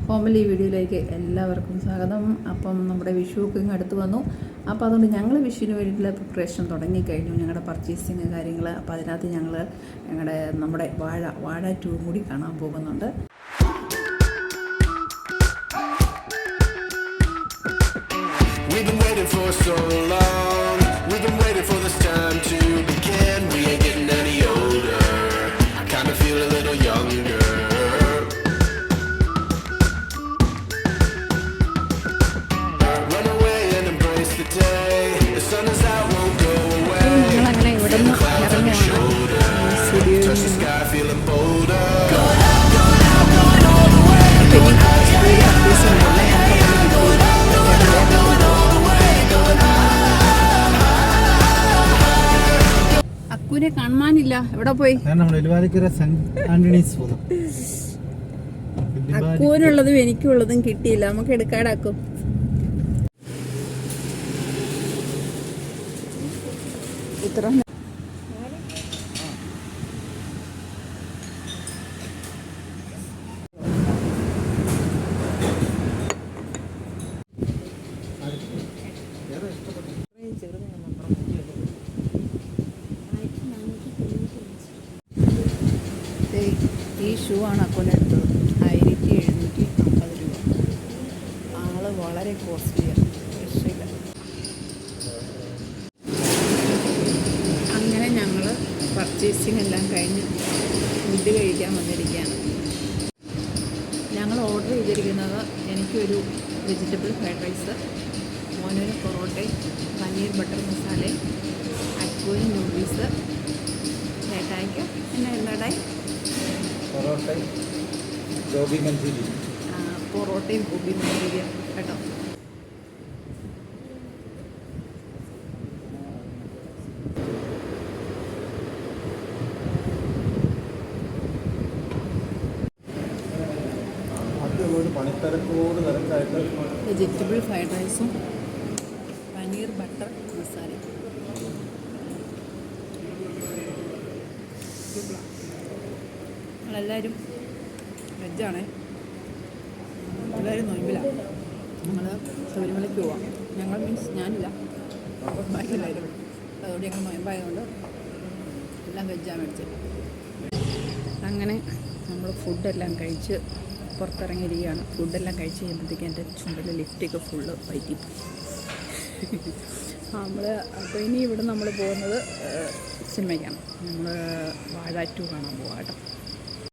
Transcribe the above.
Family വീഡിയോയിലേക്ക് എല്ലാവർക്കും സ്വാഗതം. അപ്പം നമ്മുടെ വിഷുവൊക്കെ ഇങ്ങ് അടുത്ത് വന്നു. അപ്പോൾ അതുകൊണ്ട് ഞങ്ങൾ വിഷുവിന് വേണ്ടിയിട്ടുള്ള പ്രിപ്പറേഷൻ തുടങ്ങിക്കഴിഞ്ഞു, ഞങ്ങളുടെ പർച്ചേസിങ് കാര്യങ്ങൾ. അപ്പോൾ അതിനകത്ത് ഞങ്ങൾ നമ്മുടെ വാഴ 2 കൂടി കാണാൻ പോകുന്നുണ്ട്. We've been waiting for so long. We've been waiting for this time to begin. We ain't getting any older. I kind of feel a little younger. Run away and embrace the day. The sun is out, won't go away. The clouds on your shoulder. Touch the sky, feeling bolder. Going out, going out, going all the way. Going out, going out, going all the way. അക്കുനെ കാണാനില്ല, എവിടെ പോയി? അക്കുവിനുള്ളതും എനിക്കുള്ളതും കിട്ടിയില്ല. നമുക്ക് എടുക്കാടാക്കും. ഇത്ര ഈ shoe ആണ് അക്കൗണ്ടെടുത്തത്. 1750 രൂപ. ആള് വളരെ കോസ്റ്റ്ലിയാണ്, രക്ഷയില്ല. അങ്ങനെ ഞങ്ങൾ പർച്ചേസിങ് എല്ലാം കഴിഞ്ഞ് ഫുഡ് കഴിക്കാൻ വന്നിരിക്കുകയാണ്. ഞങ്ങൾ ഓർഡർ ചെയ്തിരിക്കുന്നത്, എനിക്കൊരു വെജിറ്റബിൾ ഫ്രൈഡ് റൈസ്, മോനൊരു പൊറോട്ടയും പനീർ ബട്ടർ മസാലയും, അക്കുവിന് നൂഡിൽസ്, ചേട്ടായിക്ക് എന്താടായി പൊറോട്ടയും ഗോബി മഞ്ചൂരിയൻ കേട്ടോ. വെജിറ്റബിൾ ഫ്രൈഡ് റൈസും പനീർ ബട്ടർ മസാലയും. ഞങ്ങളെല്ലാവരും വെജാണ്, എല്ലാവരും നൊയമ്പിലാണ്. ഞങ്ങൾ ശബരിമലയ്ക്ക് പോവാം. ഞങ്ങൾ മീൻസ് ഞാനില്ല, ബാക്കിയെല്ലാവരും. അതുകൊണ്ട് ഞങ്ങൾ നൊയമ്പായതുകൊണ്ട് എല്ലാം വെജാണ് മേടിച്ചത്. അങ്ങനെ നമ്മൾ ഫുഡെല്ലാം കഴിച്ച് പുറത്തിറങ്ങിയിരിക്കുകയാണ്. ഫുഡെല്ലാം കഴിച്ച് കഴിയുമ്പോഴത്തേക്ക് എൻ്റെ ചുണ്ടിലെ ലിഫ്റ്റൊക്കെ ഫുള്ള് വൈകിപ്പോയി. അപ്പോൾ ഇനി ഇവിടെ നമ്മൾ പോകുന്നത് സിനിമയ്ക്കാണ്. നമ്മൾ വാഴ 2 കാണാൻ പോവാം കേട്ടോ.